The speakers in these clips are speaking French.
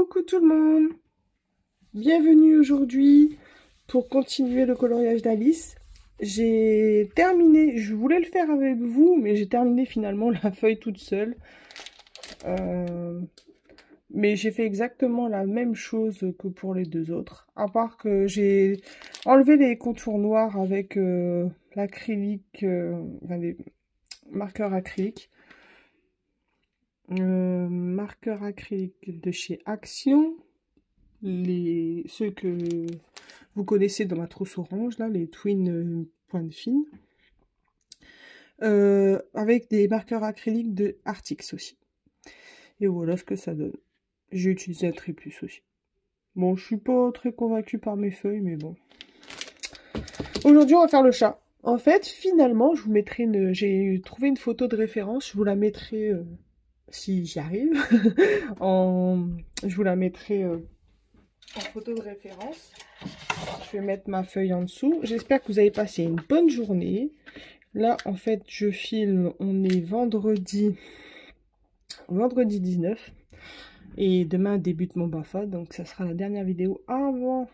Coucou tout le monde, bienvenue aujourd'hui pour continuer le coloriage d'Alice. J'ai terminé, je voulais le faire avec vous, mais j'ai terminé finalement la feuille toute seule. Mais j'ai fait exactement la même chose que pour les deux autres, à part que j'ai enlevé les contours noirs avec l'acrylique, enfin les marqueurs acryliques. Marqueur acrylique de chez Action, ceux que vous connaissez dans ma trousse orange, là, les Twin pointe fine, avec des marqueurs acryliques de Artix aussi. Et voilà ce que ça donne. J'ai utilisé un trépuce aussi. Bon, je suis pas très convaincue par mes feuilles, mais bon. Aujourd'hui, on va faire le chat. En fait, finalement, je vous mettrai j'ai trouvé une photo de référence, je vous la mettrai... si j'y arrive, je vous la mettrai en photo de référence. Je vais mettre ma feuille en dessous. J'espère que vous avez passé une bonne journée. Là, en fait, je filme, on est vendredi 19. Et demain débute mon BAFA, donc ça sera la dernière vidéo avant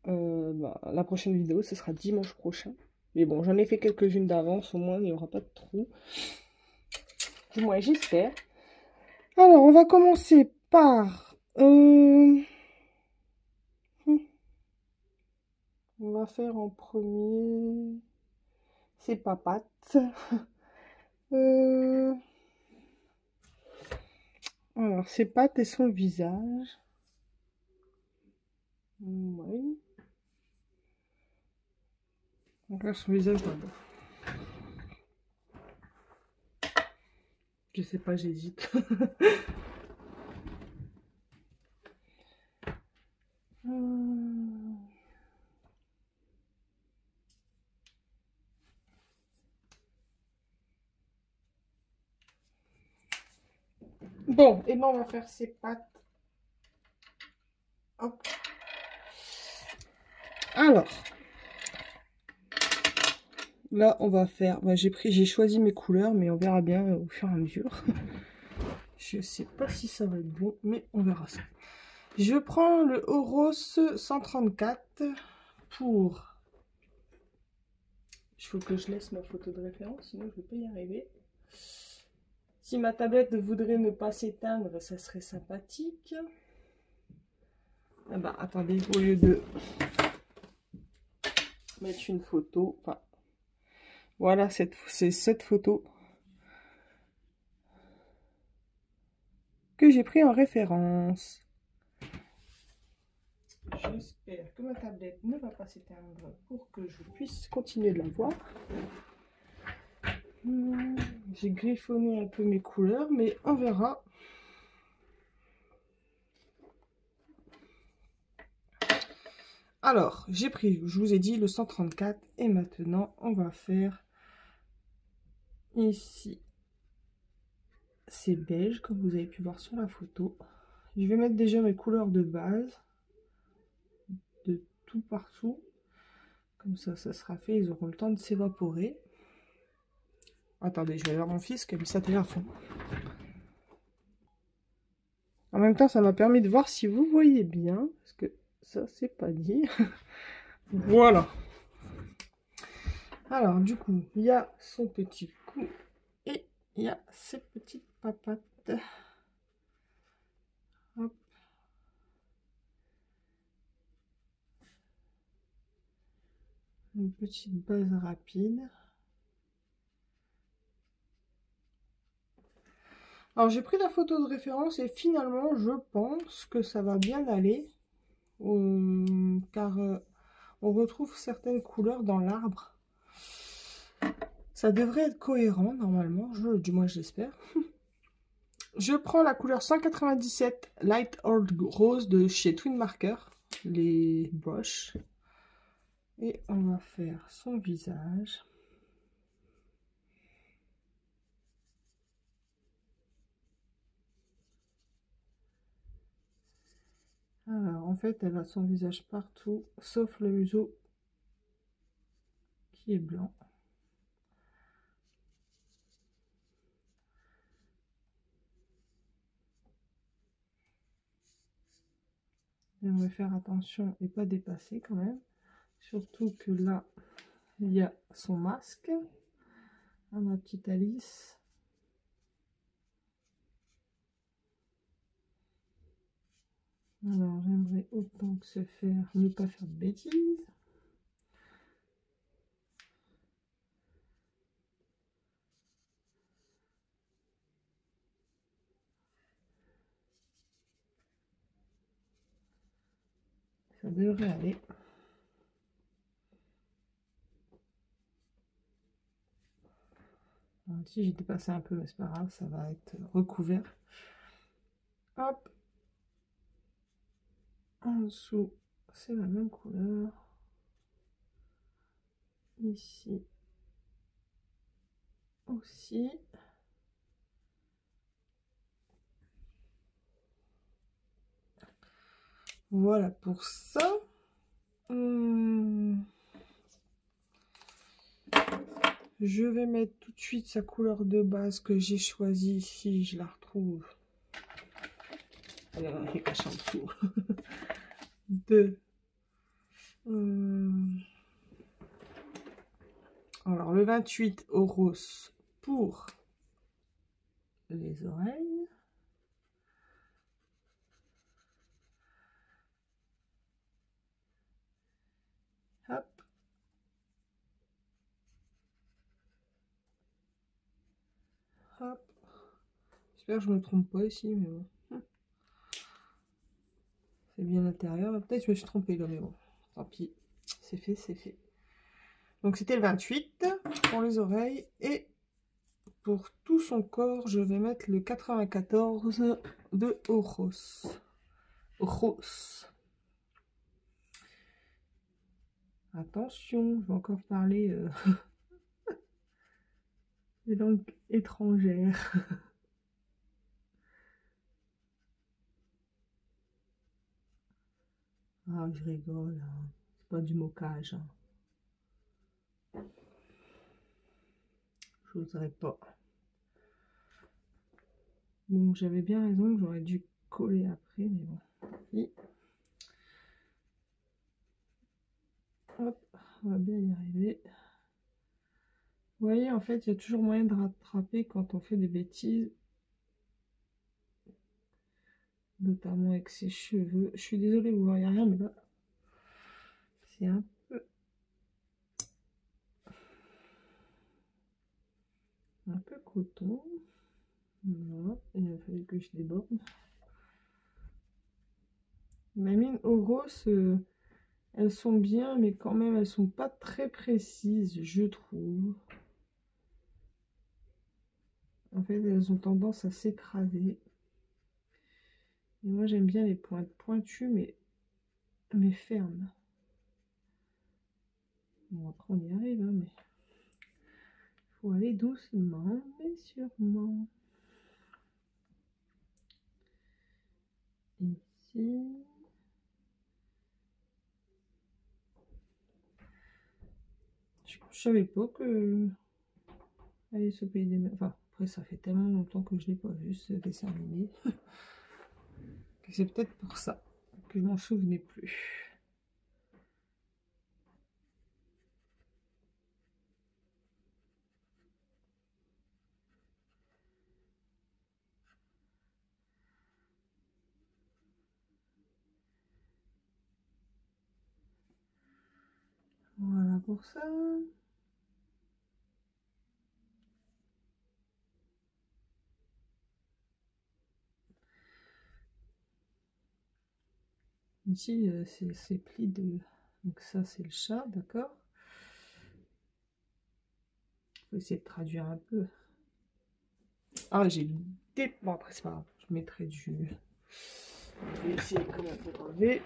la prochaine vidéo, ce sera dimanche prochain. Mais bon, j'en ai fait quelques-unes d'avance, au moins il n'y aura pas de trou. Du moins, j'espère. Alors, on va commencer par... on va faire en premier... ses papates. Alors, ses pattes et son visage. Oui. On va faire son visage d'abord. Je sais pas, j'hésite. Bon, et ben on va faire ses pattes. Hop. Alors, là on va faire. Bah, j'ai choisi mes couleurs, mais on verra bien au fur et à mesure. Je sais pas si ça va être bon, mais on verra ça. Je prends le Horos 134 pour. Il faut que je laisse ma photo de référence, sinon je ne vais pas y arriver. Si ma tablette voudrait ne pas s'éteindre, ça serait sympathique. Ah bah attendez, au lieu de mettre une photo, enfin voilà, c'est cette photo que j'ai pris en référence. J'espère que ma tablette ne va pas s'éteindre pour que je puisse continuer de la voir. J'ai griffonné un peu mes couleurs, mais on verra. Alors, j'ai pris, je vous ai dit, le 134. Et maintenant, on va faire ici. C'est beige, comme vous avez pu voir sur la photo. Je vais mettre déjà mes couleurs de base. De tout partout. Comme ça, ça sera fait. Ils auront le temps de s'évaporer. Attendez, je vais aller voir mon fils qui a mis sa télé à fond. En même temps, ça m'a permis de voir si vous voyez bien. Parce que ça, c'est pas dit. Voilà. Alors, du coup, il y a son petit cou et il y a ses petites papates. Hop. Une petite base rapide. Alors, j'ai pris la photo de référence et finalement, je pense que ça va bien aller. Car on retrouve certaines couleurs dans l'arbre. Ça devrait être cohérent normalement, du moins j'espère. Je prends la couleur 197 Light Old Rose de chez Twin Marker, les brushes. Et on va faire son visage. Alors en fait elle a son visage partout, sauf le museau qui est blanc. J'aimerais faire attention et pas dépasser quand même. Surtout que là, il y a son masque. Ah, ma petite Alice. Alors, j'aimerais autant que se faire, ne pas faire de bêtises. Ça devrait aller. Alors, ici, j'ai dépassé un peu, mais c'est pas grave, ça va être recouvert. Hop. En dessous, c'est la même couleur. Ici aussi. Voilà pour ça. Je vais mettre tout de suite sa couleur de base que j'ai choisie ici. Je la retrouve. Elle est cachée en dessous. Alors, le 28 au rose pour les oreilles. Hop. Hop. J'espère que je ne me trompe pas ici, mais bon. C'est bien l'intérieur. Peut-être que je me suis trompée là, mais bon. Tant pis. C'est fait, c'est fait. Donc, c'était le 28 pour les oreilles. Et pour tout son corps, je vais mettre le 94 de Oros. Rose. Attention, je vais encore parler des langues étrangères. Ah, je rigole, hein. C'est pas du moquage. Hein. J'oserais pas. Bon, j'avais bien raison, j'aurais dû coller après, mais bon. Et... hop, on va bien y arriver. Vous voyez, en fait, il y a toujours moyen de rattraper quand on fait des bêtises. Notamment avec ses cheveux. Je suis désolée, vous ne voyez rien, mais là, c'est un peu coton. Voilà, il a fallu que je déborde. Ma mine au rose, elles sont bien, mais quand même, elles sont pas très précises, je trouve. En fait, elles ont tendance à s'écraser. Et moi, j'aime bien les pointes pointues, mais fermes. Bon, après, on y arrive, hein, mais... faut aller doucement, mais sûrement. Ici... Je savais pas que... Allez, ce pays des mers... Enfin, après, ça fait tellement longtemps que je l'ai pas vu, ce dessin animé. Que c'est peut-être pour ça que je m'en souvenais plus. Voilà pour ça. Ici, c'est pli de... Donc ça, c'est le chat, d'accord. Faut essayer de traduire un peu. Ah, j'ai des... Bon, après, c'est pas grave. Je mettrai du... Je vais essayer quand même de enlever.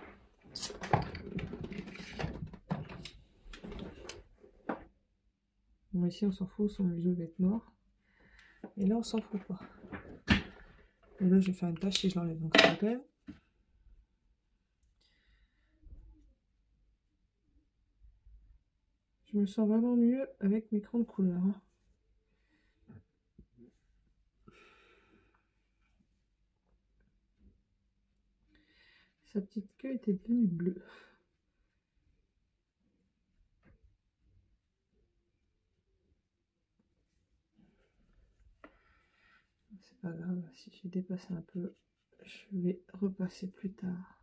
Bon, ici, on s'en fout. Son museau va être noir. Et là, on s'en fout pas. Et là, je vais faire une tache si je l'enlève. Donc, ça rappelle. Je me sens vraiment mieux avec mes crayons de couleur. Hein. Sa petite queue était devenue bleue. C'est pas grave, si j'ai dépassé un peu, je vais repasser plus tard.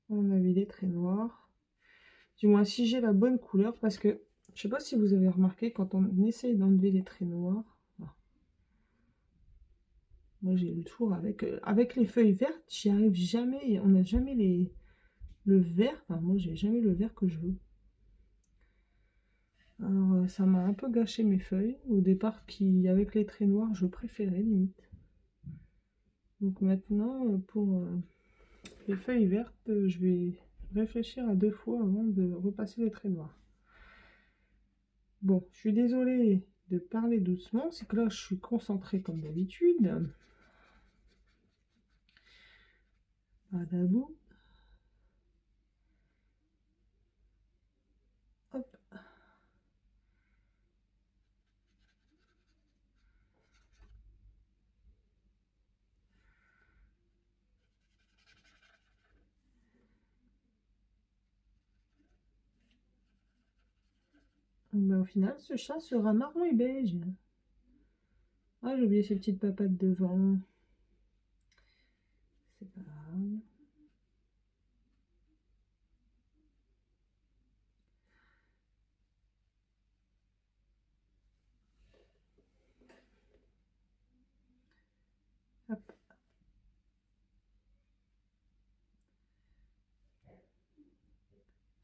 On a mis les traits noirs. Du moins si j'ai la bonne couleur, parce que je sais pas si vous avez remarqué, quand on essaye d'enlever les traits noirs, moi j'ai le tour avec les feuilles vertes, j'y arrive jamais, on n'a jamais le vert, enfin moi j'ai jamais le vert que je veux. Alors ça m'a un peu gâché mes feuilles, au départ avec les traits noirs je préférais limite. Donc maintenant pour les feuilles vertes, je vais réfléchir à 2 fois avant de repasser les traits noirs. Bon, je suis désolée de parler doucement, c'est que là je suis concentrée comme d'habitude. Badabou. Hop. Ben, au final, ce chat sera marron et beige. Ah, j'ai oublié ces petites papates devant. C'est pas grave. Hop.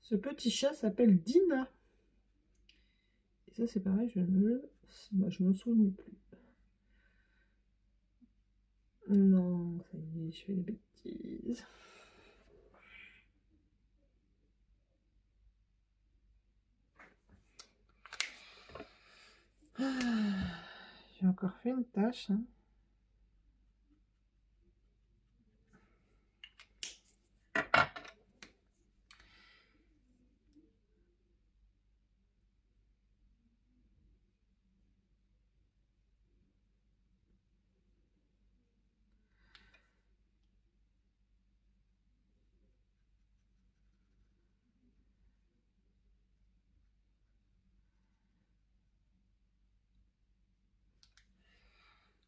Ce petit chat s'appelle Dina. Et ça, c'est pareil, je me souviens plus. Non, ça y est, je fais des bêtises. J'ai encore fait une tâche. Hein.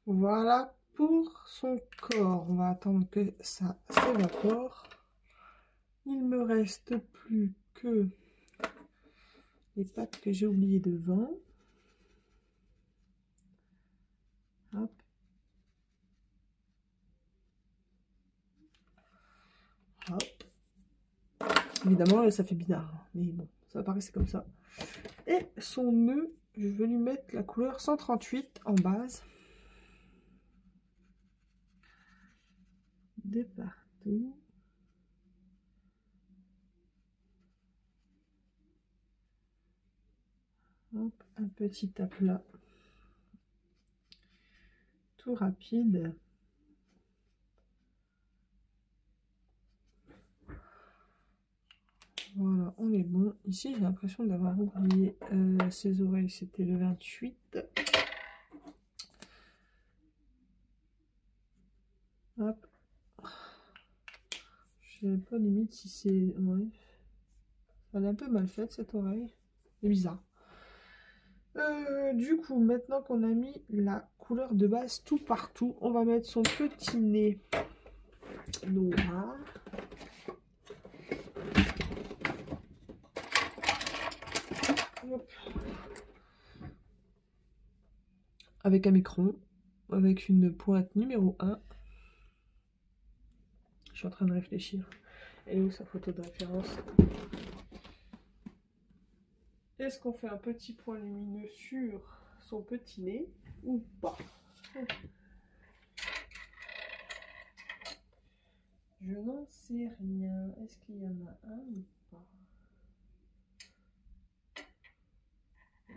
Voilà pour son corps. On va attendre que ça s'évapore. Il me reste plus que les pattes que j'ai oubliées devant. Hop. Hop. Évidemment, ça fait bizarre, mais bon, ça paraissait comme ça. Et son nœud, je vais lui mettre la couleur 138 en base. De partout. Hop, un petit aplat. Tout rapide. Voilà, on est bon. Ici, j'ai l'impression d'avoir oublié ses oreilles. C'était le 28. Hop. Je sais pas limite si c'est... Ouais. Elle est un peu mal faite, cette oreille. C'est bizarre. Du coup, maintenant qu'on a mis la couleur de base tout partout, on va mettre son petit nez noir. Hop. Avec un micron, avec une pointe numéro 1. Je suis en train de réfléchir. Elle est où sa photo de référence? Est-ce qu'on fait un petit point lumineux sur son petit nez ou pas? Je n'en sais rien. Est-ce qu'il y en a un ou pas?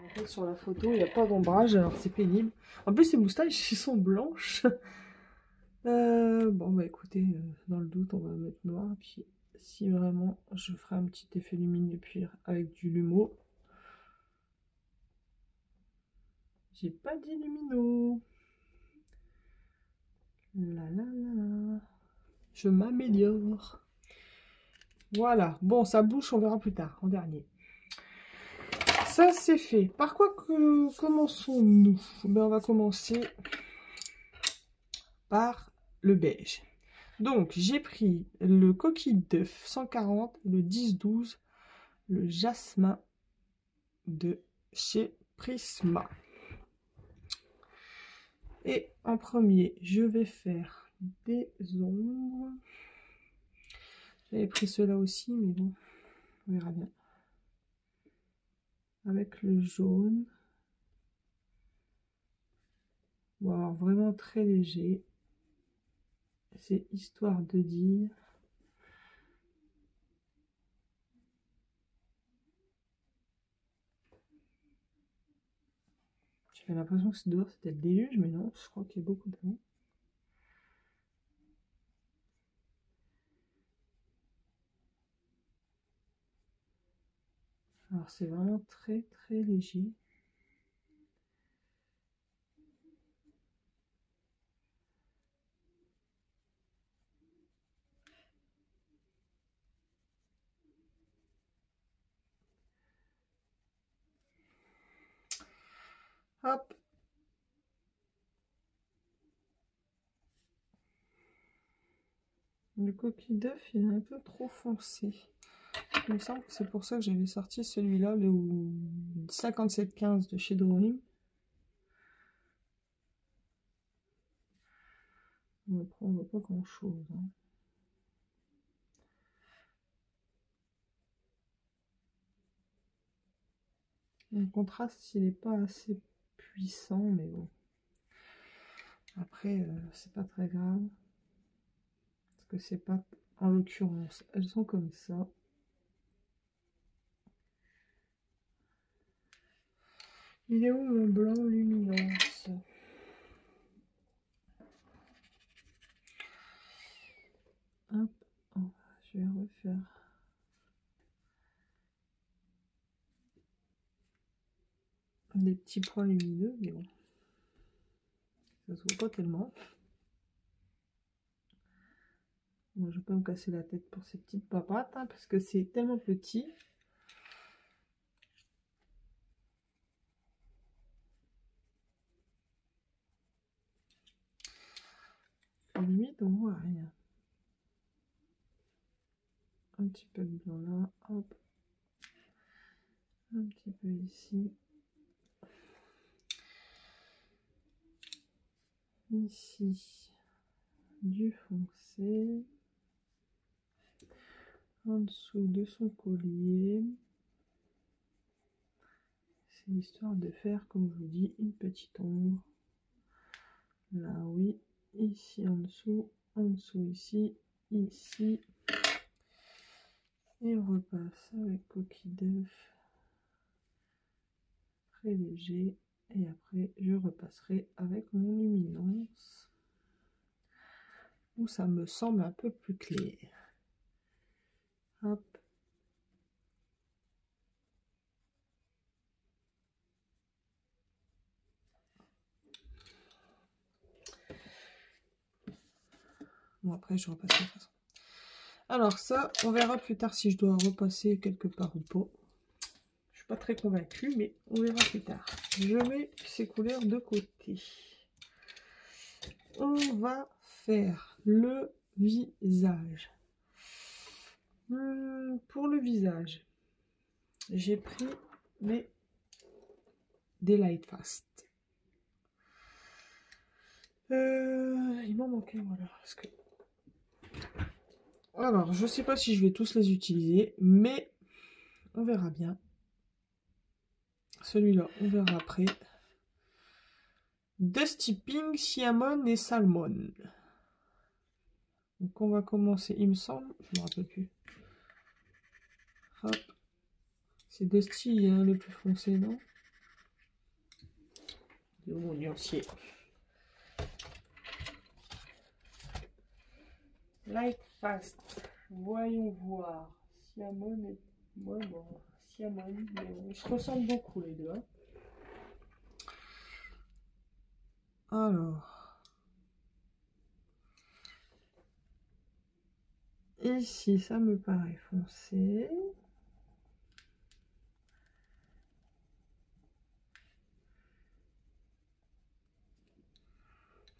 En fait, sur la photo, il n'y a pas d'ombrage, alors c'est pénible. En plus, ses moustaches, ils sont blanches. Bon, bah écoutez, dans le doute, on va mettre noir. Puis, si vraiment, je ferai un petit effet lumineux puis avec du Lumo. J'ai pas dit lumino. La la la la. Je m'améliore. Voilà. Bon, ça bouche, on verra plus tard, en dernier. Ça, c'est fait. Par quoi commençons-nous? Ben, on va commencer par le beige. Donc, j'ai pris le coquille d'œuf 140, le 10-12, le jasmin de chez Prisma. Et en premier, je vais faire des ombres. J'avais pris ceux-là aussi, mais bon, on verra bien. Avec le jaune. Bon, alors vraiment très léger. C'est histoire de dire. J'avais l'impression que dehors c'était le déluge, mais non, je crois qu'il y a beaucoup de vent. Alors c'est vraiment très très léger. Hop. Le coquille d'œuf, il est un peu trop foncé. Il me semble que c'est pour ça que j'avais sorti celui-là, le 5715 de chez Drawing. Après, on voit pas grand-chose. Hein. Le contraste, il n'est pas assez puissant, mais bon. Après, c'est pas très grave. Parce que c'est pas... En l'occurrence, elles sont comme ça. Il est où mon blanc luminance? Hop, je vais refaire. Des petits points lumineux, mais bon. Ça se voit pas tellement. Moi, je vais pas me casser la tête pour ces petites papates, hein, parce que c'est tellement petit. Limite, on voit rien. Un petit peu de blanc là, hop. Un petit peu ici. Ici, du foncé. En dessous de son collier. C'est histoire de faire, comme je vous dis, une petite ombre. Là, oui. Ici, en dessous ici, ici. Et on repasse avec coquille d'œuf. Très léger. Et après, je repasserai avec mon luminance. Où ça me semble un peu plus clair. Hop. Bon, après, je repasse de toute façon. Alors ça, on verra plus tard si je dois repasser quelque part ou pas. Je suis pas très convaincue, mais on verra plus tard. Je mets ces couleurs de côté. On va faire le visage. Pour le visage, j'ai pris des Light Fast. Il m'en manquait, voilà. Parce que... Alors, je sais pas si je vais tous les utiliser, mais on verra bien. Celui-là, on verra après. Dusty Pink, Cinnamon et Salmon. Donc on va commencer, il me semble, je me rappelle plus. Hop. C'est Dusty hein, le plus foncé, non? De mon nuancier. Light Fast. Voyons voir. Cinnamon et... Ouais, bon, Cinnamon, mais ils se ressemblent beaucoup les deux. Hein. Alors... Ici, ça me paraît foncé.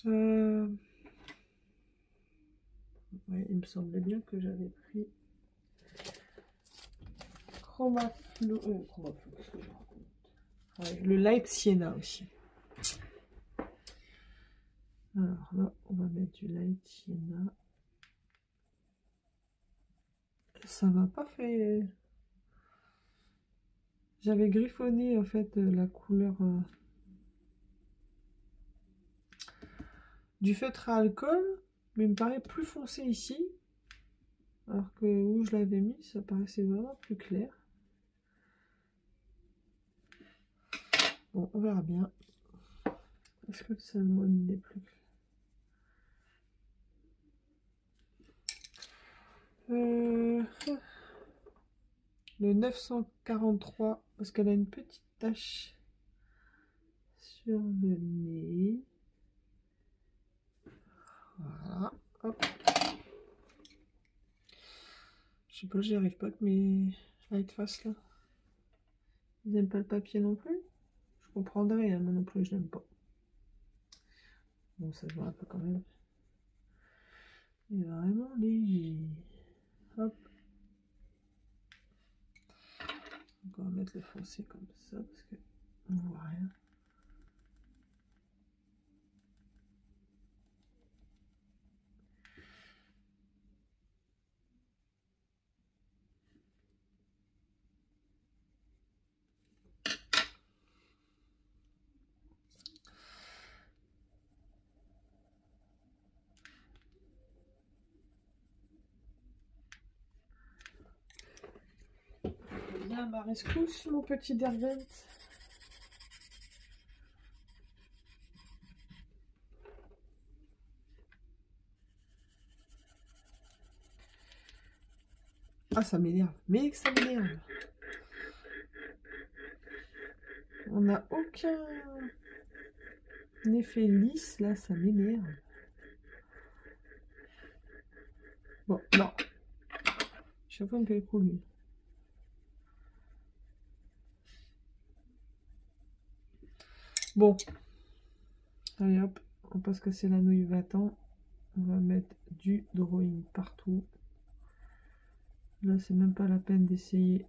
Ouais, il me semblait bien que j'avais pris Chromaflo. Chromaflo, qu'est-ce que je raconte? Ouais, le Light Sienna aussi. Alors là, on va mettre du Light Sienna. Ça m'a pas fait... J'avais griffonné en fait la couleur du feutre à alcool, mais il me paraît plus foncé ici. Alors que où je l'avais mis, ça paraissait vraiment plus clair. Bon, on verra bien. Est-ce que le salmon est plus clair? Le 943, parce qu'elle a une petite tache sur le nez. Voilà, hop. Je sais pas, j'y arrive pas avec mes lightface là. Ils n'aiment pas le papier non plus. Je comprendrais, hein, moi non plus, je n'aime pas. Bon, ça se voit un peu quand même. Il est vraiment léger. Hop. Donc on va mettre le foncé comme ça parce que on voit rien. Viens à ma rescousse, mon petit Derwent. Ah, ça m'énerve. Mais que ça m'énerve. On n'a aucun effet lisse, là, ça m'énerve. Bon, non. Chaque fois, il me fait le coup, lui. Bon. Allez, hop. On va pas se casser la nouille va-t'en. On va mettre du drawing partout. Là, c'est même pas la peine d'essayer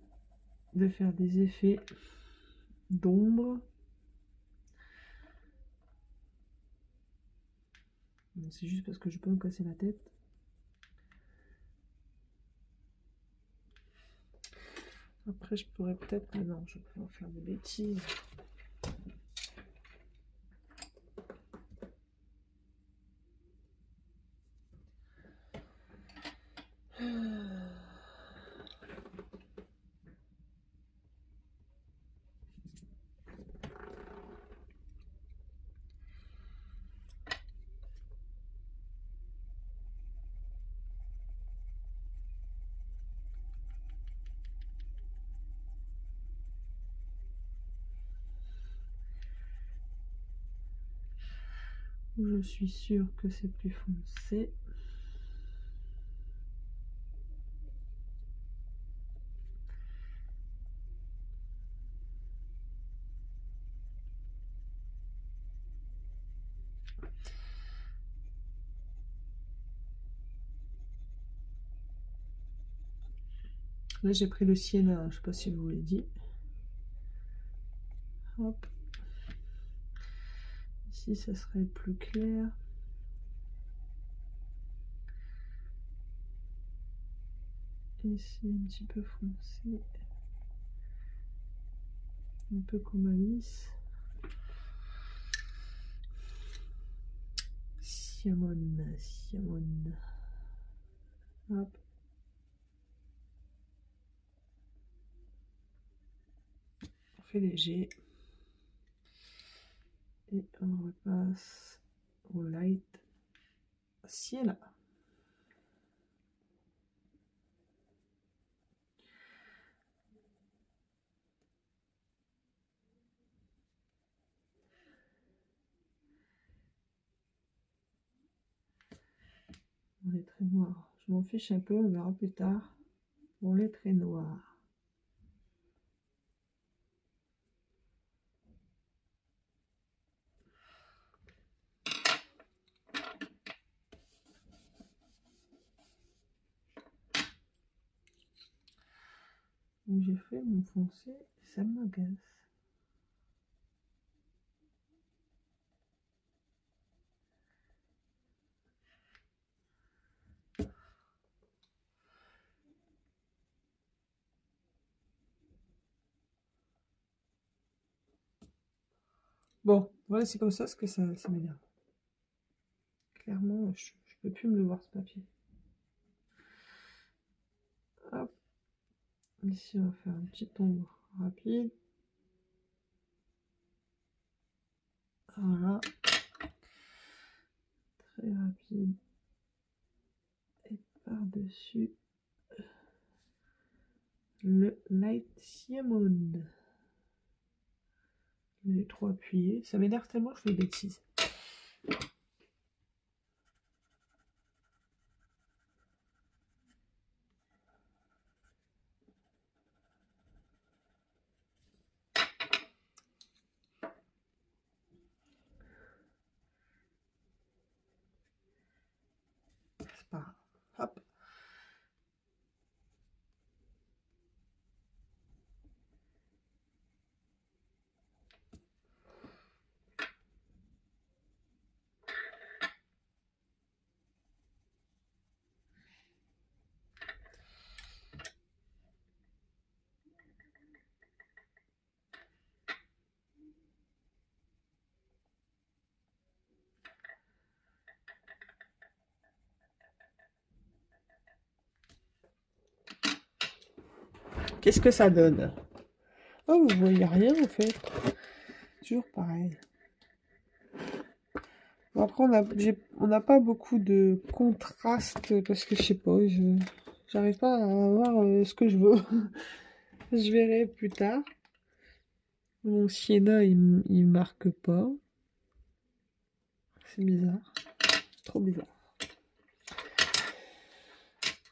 de faire des effets d'ombre. C'est juste parce que je peux me casser la tête. Après, je pourrais peut-être... Ah non, je peux en faire des bêtises. Je suis sûre que c'est plus foncé. Là, j'ai pris le sienna, je sais pas si je vous l'ai dit. Hop. Ici, ça serait plus clair. Ici, un petit peu foncé. Un peu comme Alice. Siamon, Siamon. Hop. On fait léger. Et on repasse au light sienna. On est très noir. Je m'en fiche un peu, on verra plus tard. Mon lait très noir. J'ai fait mon foncé, ça m'agace. Bon, voilà, c'est comme ça, parce que ça m'énerve. Clairement, je peux plus me le voir, ce papier. Hop. Ici, on va faire un petit ombre rapide. Voilà. Très rapide. Et par-dessus, le Light Cinnamon. J'ai trop appuyé. Ça m'énerve tellement que je fais des bêtises. C'est pas grave. Hop. Qu'est-ce que ça donne? Oh, vous voyez rien en fait. Toujours pareil. Bon, après, on n'a pas beaucoup de contraste parce que je sais pas, j'arrive pas à voir ce que je veux. Je verrai plus tard. Mon sienna, il marque pas. C'est bizarre. Trop bizarre.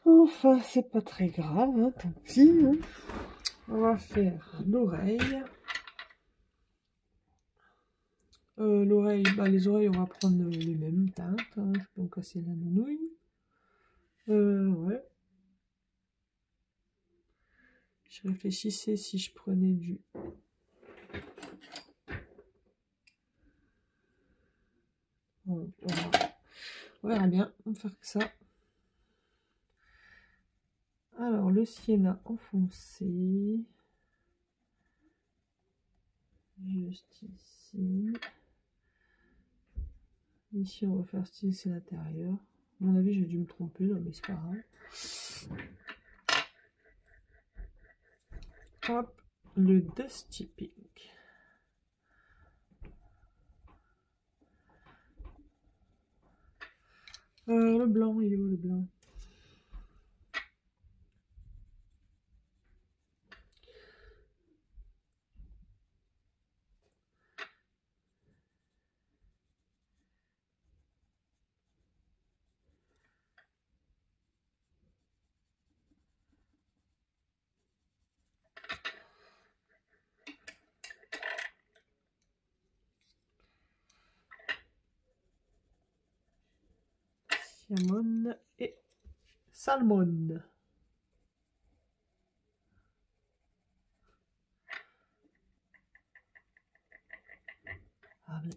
Enfin, c'est pas très grave, hein, tant pis. Hein. On va faire l'oreille. L'oreille, bah, les oreilles, on va prendre les mêmes teintes. Hein. Je peux en casser la nounouille. Ouais. Je réfléchissais si je prenais du... Voilà. On verra bien. On va faire que ça. Alors, le sienna enfoncé. Juste ici. Ici, on va faire stylisser l'intérieur. À mon avis, j'ai dû me tromper, là, mais c'est pas grave. Hop, le Dusty Pink. Le blanc, il est où le blanc? Cinnamon et salmon. Allez.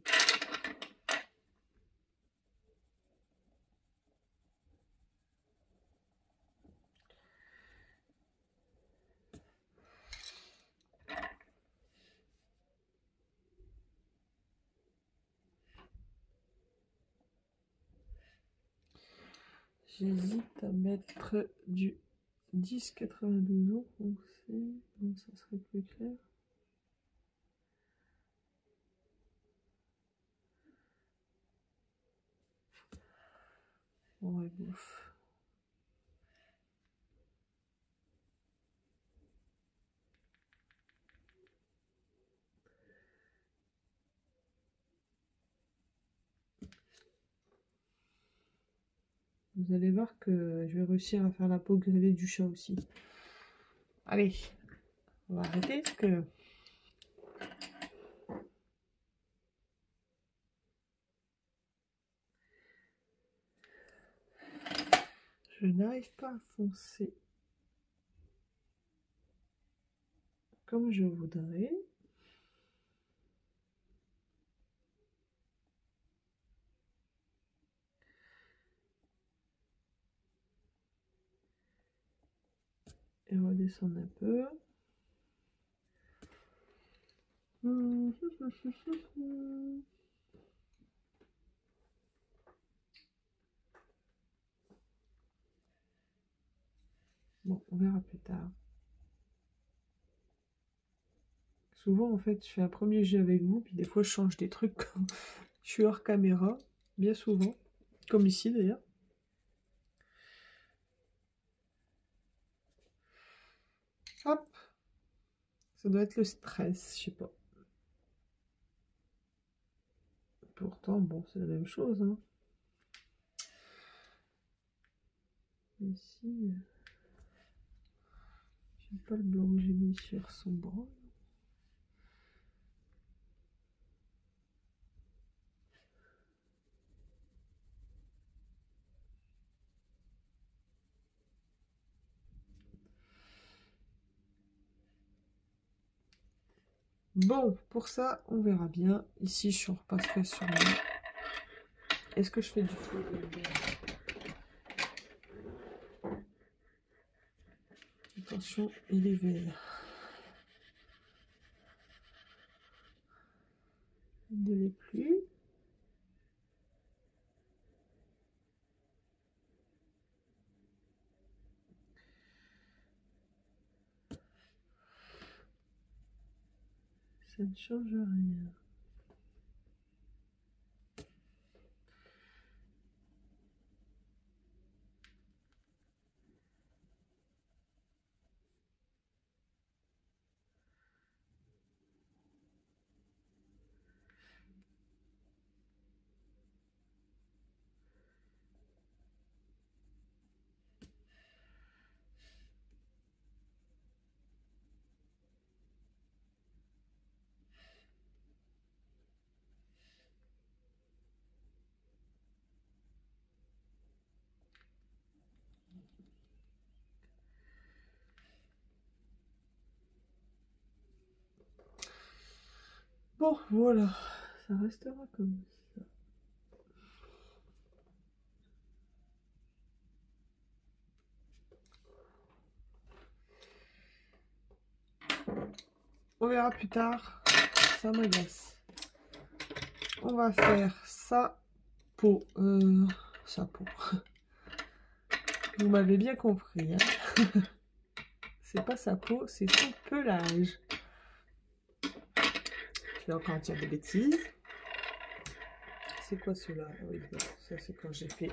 J'hésite à mettre du 10,92 ans foncé. Donc ça serait plus clair. Ouais, bouffe. Vous allez voir que je vais réussir à faire la peau gravée du chat aussi. Allez, on va arrêter parce que... je n'arrive pas à foncer comme je voudrais. Et redescendre un peu. Bon, on verra plus tard. Souvent, en fait, je fais un premier jet avec vous, puis des fois, je change des trucs quand je suis hors caméra, bien souvent, comme ici d'ailleurs. Hop, ça doit être le stress, je sais pas. Pourtant, bon, c'est la même chose, hein. Ici, j'aime pas le blanc que j'ai mis sur son bras. Bon, pour ça, on verra bien. Ici, je repasserai sur moi. Est-ce que je fais du feu? Attention, il est vert. Il ne l'est plus. Ça ne change rien. Bon, voilà. Ça restera comme ça. On verra plus tard. Ça m'agace. On va faire sa peau. Sa peau. Vous m'avez bien compris. Hein. C'est pas sa peau, c'est son pelage. Je vais encore dire des bêtises. C'est quoi cela? Oui, ça c'est quand j'ai fait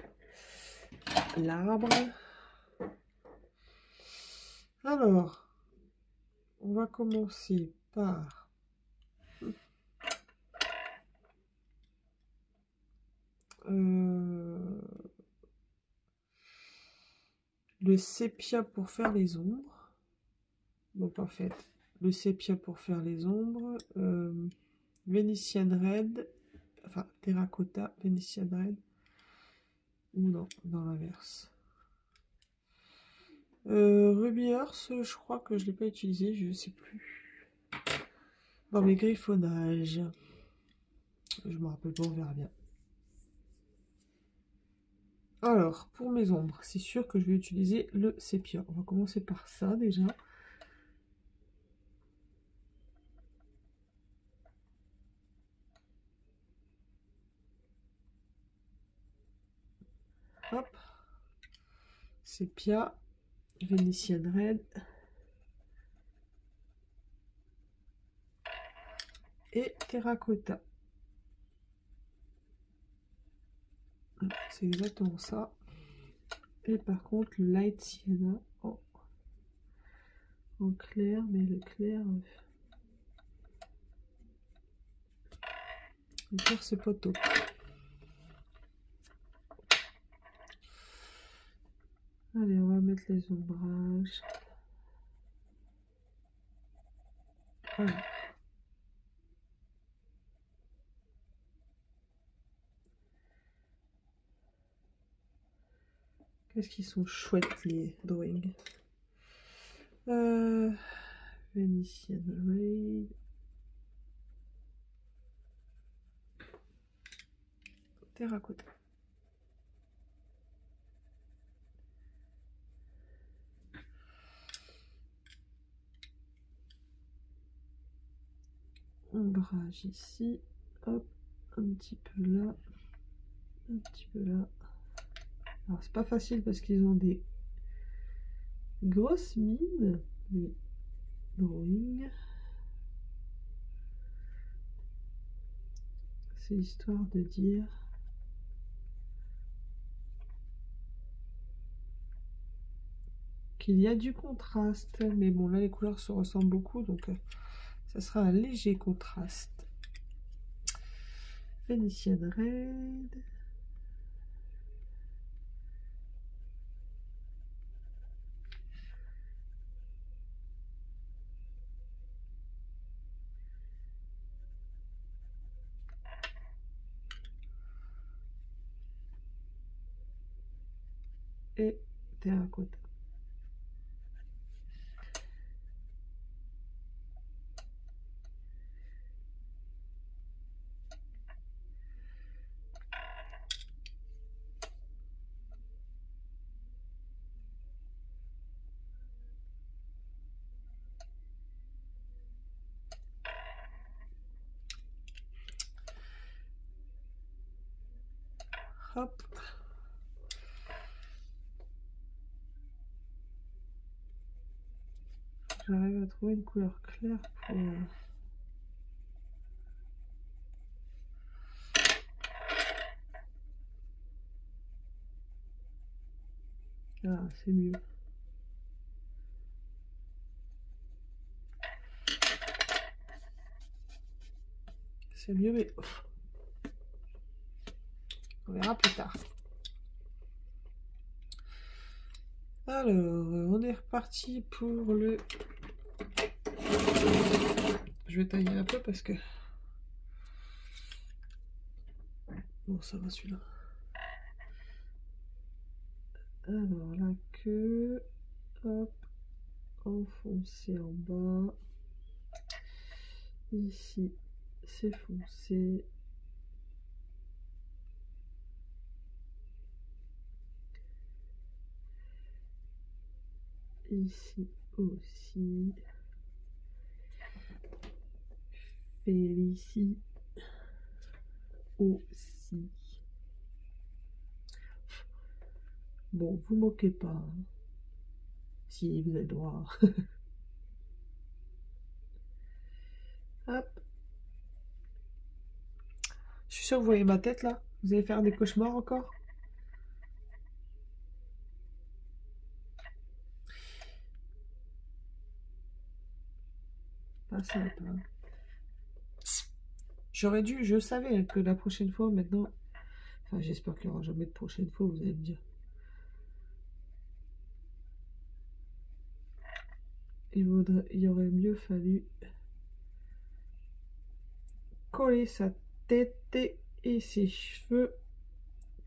l'arbre. Alors, on va commencer par le sépia pour faire les ombres. Donc en fait, le sépia pour faire les ombres, Venetian Red, enfin Terracotta, Venetian Red, ou non, dans l'inverse. Ruby Earth, je crois que je ne l'ai pas utilisé, je ne sais plus. Dans mes griffonnages. Je me rappelle pas, on verra bien. Alors, pour mes ombres, c'est sûr que je vais utiliser le sépia. On va commencer par ça déjà. Hop. Sépia, Venetian Red. Et Terracotta. C'est exactement ça. Et par contre, le Light Sienna en clair, mais le clair c'est pas top. mettre les ombrages. Voilà. Qu'est-ce qu'ils sont chouettes les drawings. Venetian Raid. Terracotta. Ombrage ici. Hop, un petit peu là. Un petit peu là. Alors c'est pas facile parce qu'ils ont des grosses mines. Les drawings. C'est histoire de dire qu'il y a du contraste. Mais bon, là, les couleurs se ressemblent beaucoup, donc ça sera un léger contraste. Venetian Raid. Et terracotta. Hop. J'arrive à trouver une couleur claire pour... Ah, c'est mieux. C'est mieux, mais... On verra plus tard. Alors, on est reparti pour le... Je vais tailler un peu parce que... Bon, ça va celui-là. Alors, la queue... Hop. Enfoncé en bas. Ici, c'est foncé. Ici aussi. Félicie aussi. Bon, vous moquez pas. Hein. Si, vous avez le droit. Hop. Je suis sûre que vous voyez ma tête là. Vous allez faire des cauchemars encore? Pas simple. Hein. J'aurais dû, je savais que la prochaine fois maintenant. Enfin, j'espère qu'il n'y aura jamais de prochaine fois, vous allez me dire. Il aurait mieux fallu coller sa tête et ses cheveux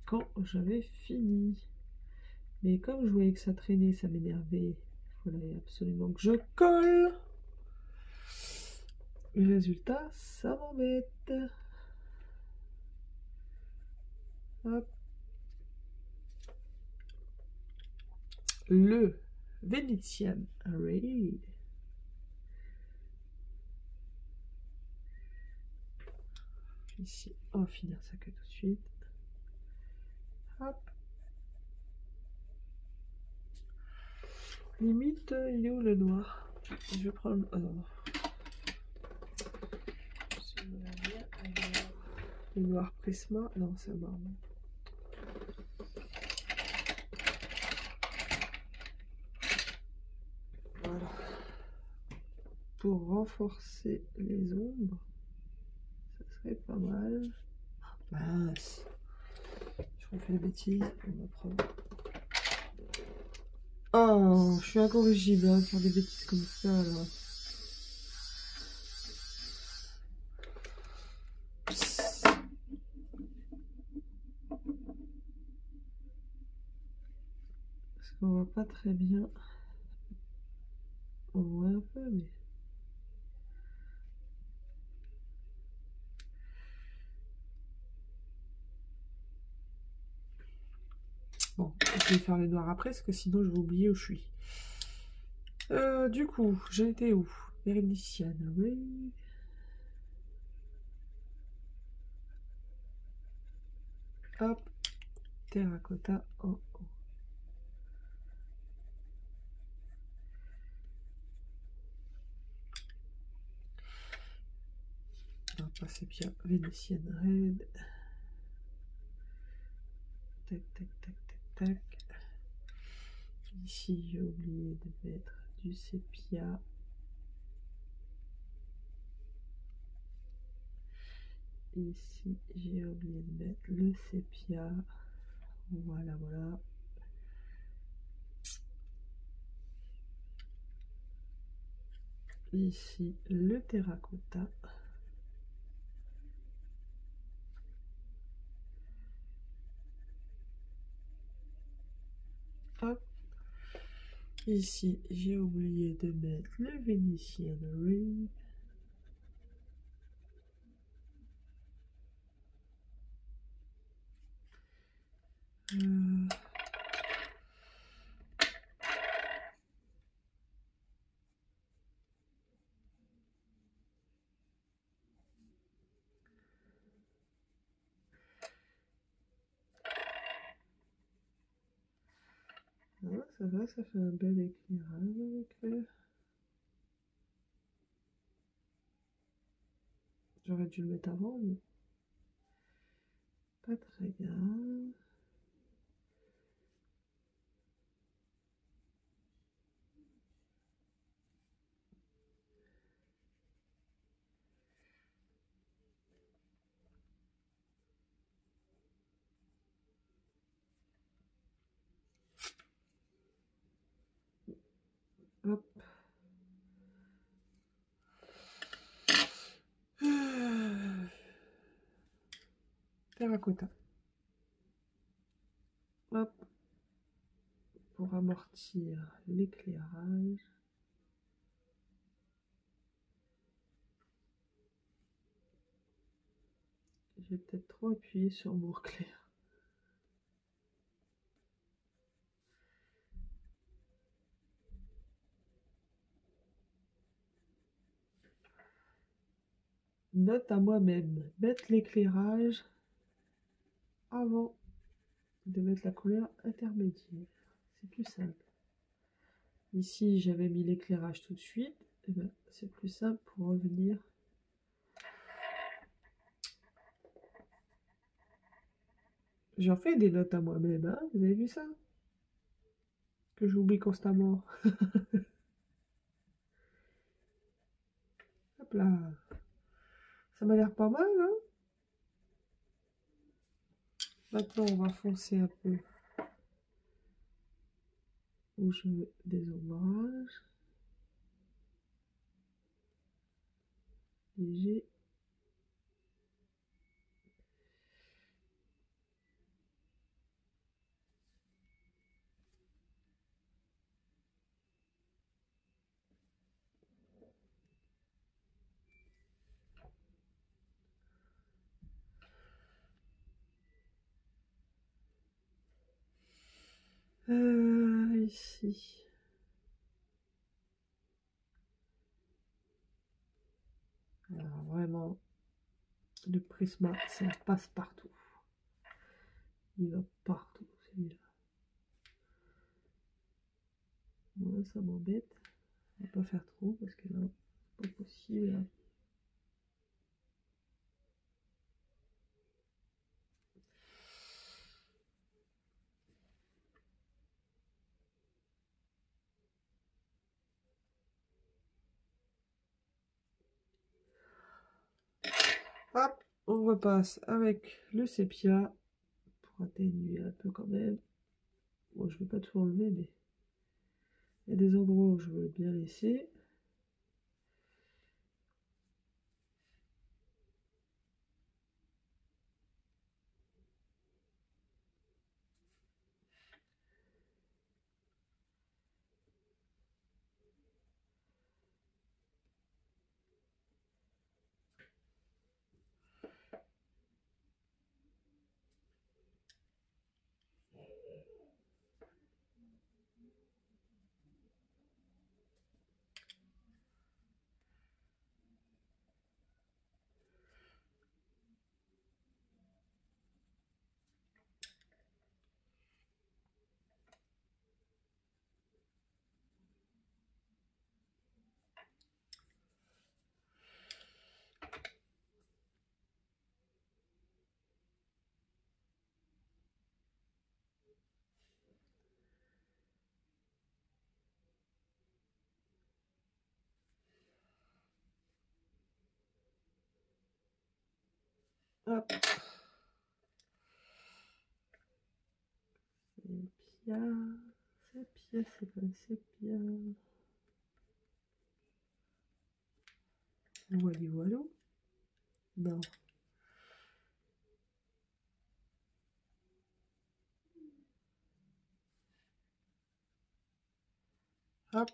quand j'avais fini. Mais comme je voyais que ça traînait, ça m'énervait. Il fallait absolument que je colle. Le résultat, ça m'embête. Hop. Le Venetian Raid. Ici, on va finir ça que tout de suite. Hop. Limite, il est où le noir? Je vais prendre... Ah non, non. Le noir Prisma. Non, c'est marrant. Voilà. Pour renforcer les ombres, ça serait pas mal. Mince. Je refais des bêtises. On va prendre Oh, je suis incorrigible, hein, faire des bêtises comme ça, là. Parce qu'on voit pas très bien. On voit un peu, mais... Bon, je vais faire les noirs après, parce que sinon je vais oublier où je suis. Du coup, j'étais où? Vernicienne, oui. Hop, terracotta en haut. Non, pas sépia, vénitienne red. Tac, tac, tac, tac, tac. Ici, j'ai oublié de mettre du sépia. Ici, j'ai oublié de mettre le sépia. Voilà, voilà. Ici, le terracotta. Hop. Ici, j'ai oublié de mettre le Venetian Ring. Ah, ça va, ça fait un bel éclairage avec le... J'aurais dû le mettre avant, mais pas très grave. Hop. Terracotta. Hop. Pour amortir l'éclairage. J'ai peut-être trop appuyé sur mon clair. Note à moi-même, mettre l'éclairage avant de mettre la couleur intermédiaire. C'est plus simple. Ici, j'avais mis l'éclairage tout de suite. Et ben, c'est plus simple pour revenir. J'en fais des notes à moi-même, hein, vous avez vu ça? Que j'oublie constamment. Hop là. Ça m'a l'air pas mal, hein? Maintenant, on va foncer un peu où je veux des ombrages. Léger. Ici. Alors, vraiment, le prisma, ça passe partout. Il va partout, celui-là. Moi, ça m'embête. On va pas faire trop parce que là, c'est pas possible. Hein. Hop, on repasse avec le sépia pour atténuer un peu quand même. Bon, je vais pas tout enlever, mais Il y a des endroits où je veux bien laisser. Hop. Sépia. Sépia, c'est pas sépia. Voilà, voilà. Non. Hop.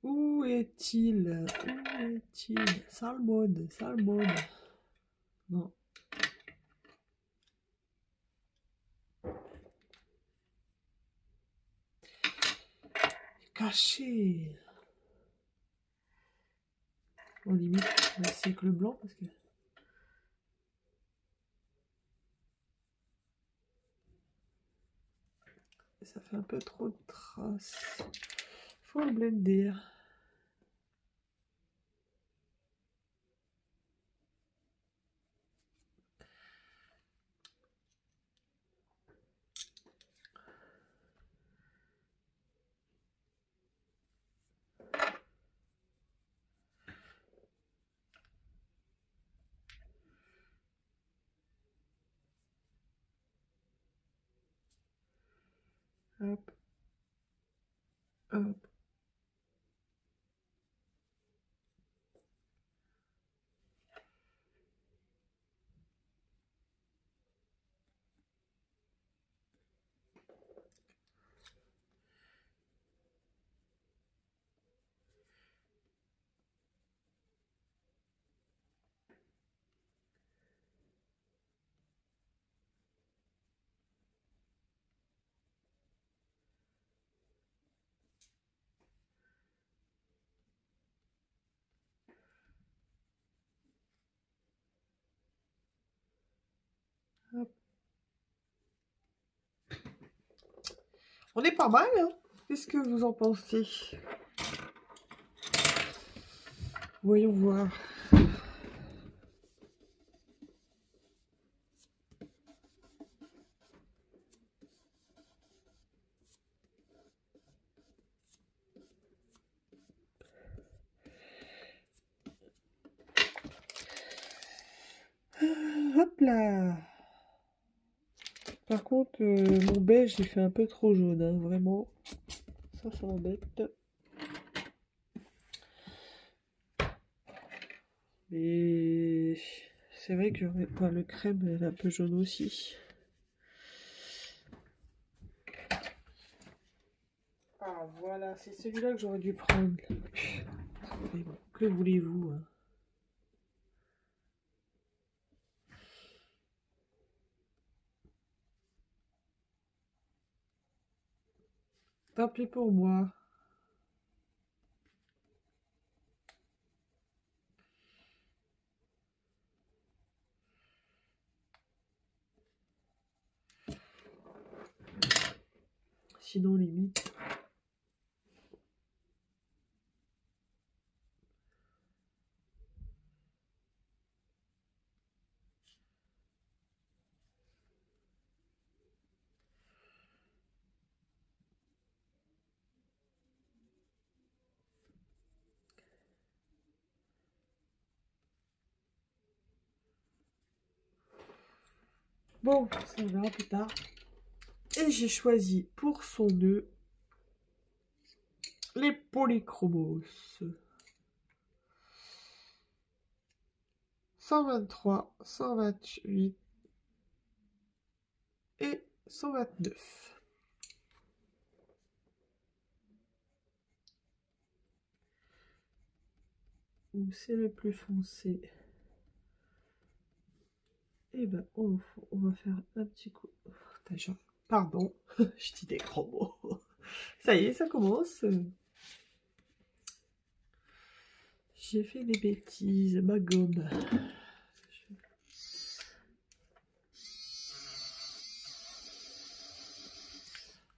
Où est-il? Où est-il? Salmon, Salmon. Non. Caché. Bon, limite, on va essayer avec le blanc parce que ça fait un peu trop de traces. Faut le blender. Hop. Hop. Hop. On est pas mal, hein? Qu'est-ce que vous en pensez? Voyons voir. Hop là. Par contre, mon beige, il fait un peu trop jaune, hein, vraiment. Ça m'embête. Mais c'est vrai que enfin, le crème, elle est un peu jaune aussi. Ah voilà, c'est celui-là que j'aurais dû prendre. Mais bon, que voulez-vous, hein? Tant pis pour moi. Sinon, limite. Bon, ça on verra plus tard. Et j'ai choisi pour son nœud les polychromos. 123, 128 et 129. Où c'est le plus foncé? Et ben on va faire un petit coup. Pardon, je dis des gros mots. Ça y est, ça commence. J'ai fait des bêtises, ma gomme.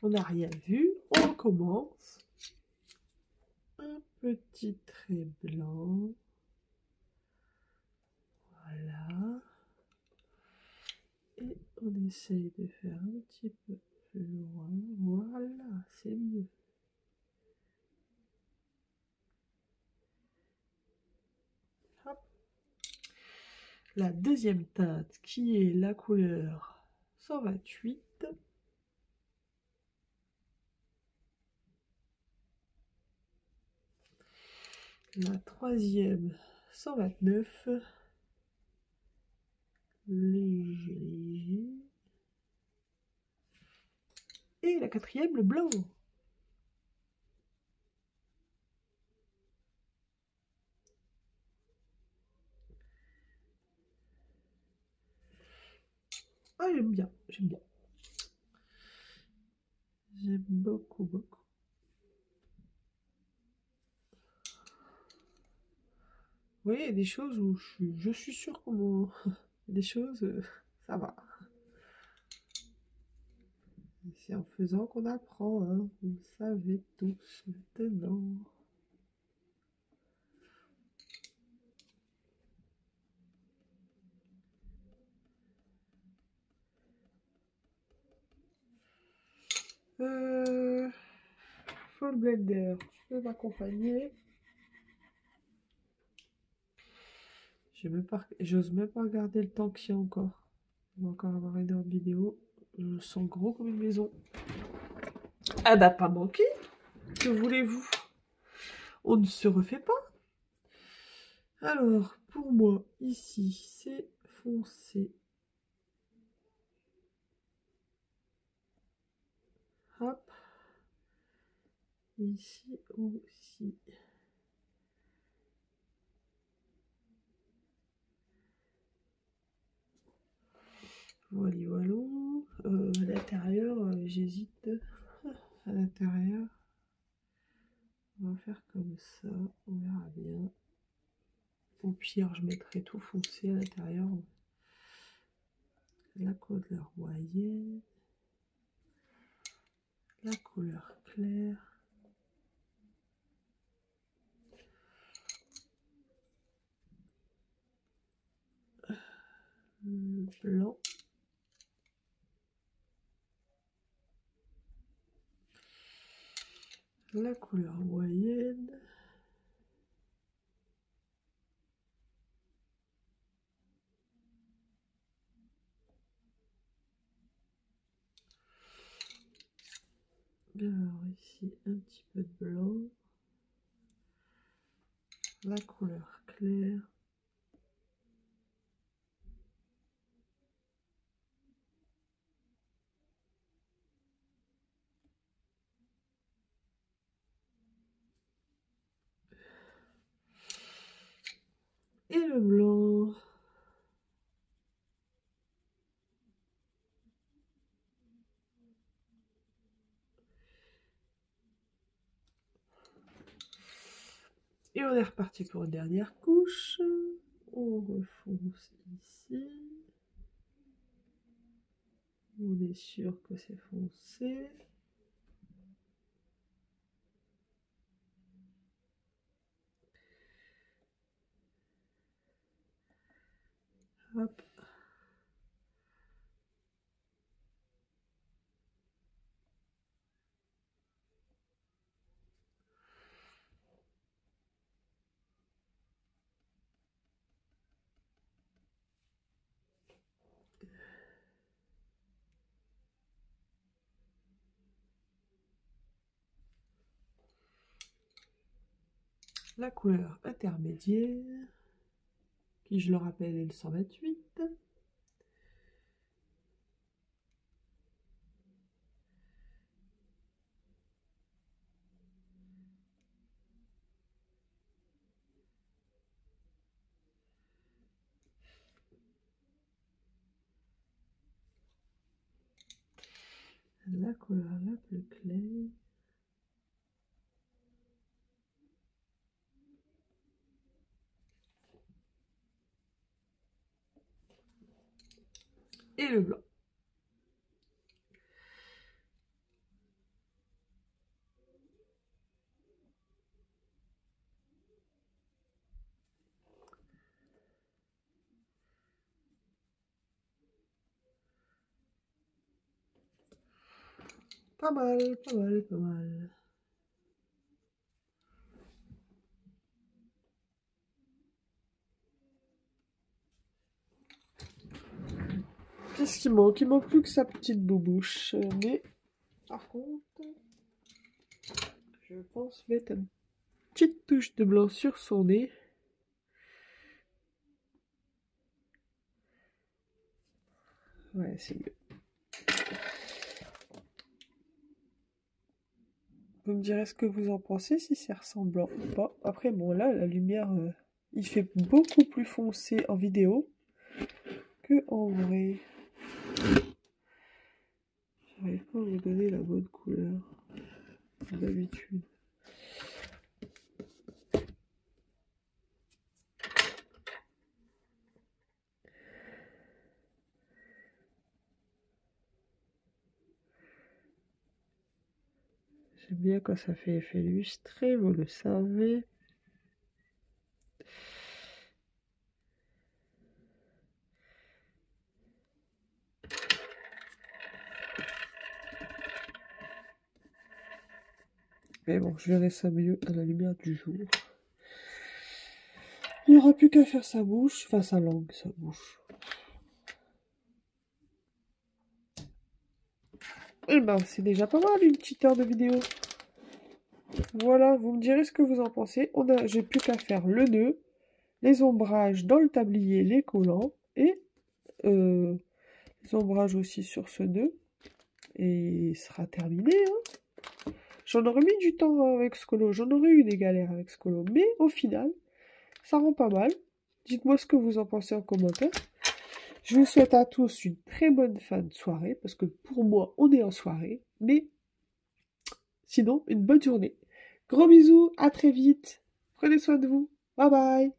On n'a rien vu, on recommence. Un petit trait blanc. Voilà. Et on essaye de faire un petit peu plus loin. Voilà, c'est mieux. Hop. La deuxième teinte qui est la couleur 128. La troisième 129. Léger, léger. Et la quatrième, le blanc. Ah, j'aime bien, j'aime bien. J'aime beaucoup, beaucoup. Vous voyez, il y a des choses où je suis sûre comment... Des choses, ça va. C'est en faisant qu'on apprend, hein. Vous savez tous maintenant. Full Blender, tu peux m'accompagner? J'ose même pas regarder le temps qu'il y a encore. On va encore avoir une heure de vidéo. Je me sens gros comme une maison. Ah bah pas manqué. Que voulez-vous? On ne se refait pas. Alors, pour moi, ici, c'est foncé. Hop. Ici aussi. Voilà, voilà. À l'intérieur, j'hésite. À l'intérieur, on va faire comme ça. On verra bien. Au pire, je mettrai tout foncé à l'intérieur. La couleur moyenne. La couleur claire. Le blanc. La couleur moyenne. Alors ici, un petit peu de blanc. La couleur claire. Et le blanc. Et on est reparti pour une dernière couche. On refonce ici. On est sûr que c'est foncé. Hop. la couleur intermédiaire, qui je le rappelle est le 128. La couleur la plus claire. Et le blanc. Pas mal, pas mal, pas mal. Qu'est-ce qui manque? Il manque plus que sa petite boubouche. Mais, par contre, je pense mettre une petite touche de blanc sur son nez. Ouais, c'est mieux. Vous me direz ce que vous en pensez, si c'est ressemblant ou pas. Après, bon, là, la lumière, il fait beaucoup plus foncé en vidéo que en vrai. J'arrive pas à vous donner la bonne couleur d'habitude. J'aime bien quand ça fait effet lustré, vous le savez. Mais bon, je verrai ça mieux à la lumière du jour. Il n'y aura plus qu'à faire sa bouche, enfin sa langue, sa bouche. Et ben, c'est déjà pas mal, une petite heure de vidéo. Voilà, vous me direz ce que vous en pensez. J'ai plus qu'à faire le nœud, les ombrages dans le tablier, les collants, et les ombrages aussi sur ce nœud. Et ce sera terminé, hein. J'en aurais mis du temps avec ce colo, j'en aurais eu des galères avec ce colo, mais au final, ça rend pas mal. Dites-moi ce que vous en pensez en commentaire. Je vous souhaite à tous une très bonne fin de soirée, parce que pour moi, on est en soirée, mais sinon, une bonne journée. Gros bisous, à très vite. Prenez soin de vous. Bye bye.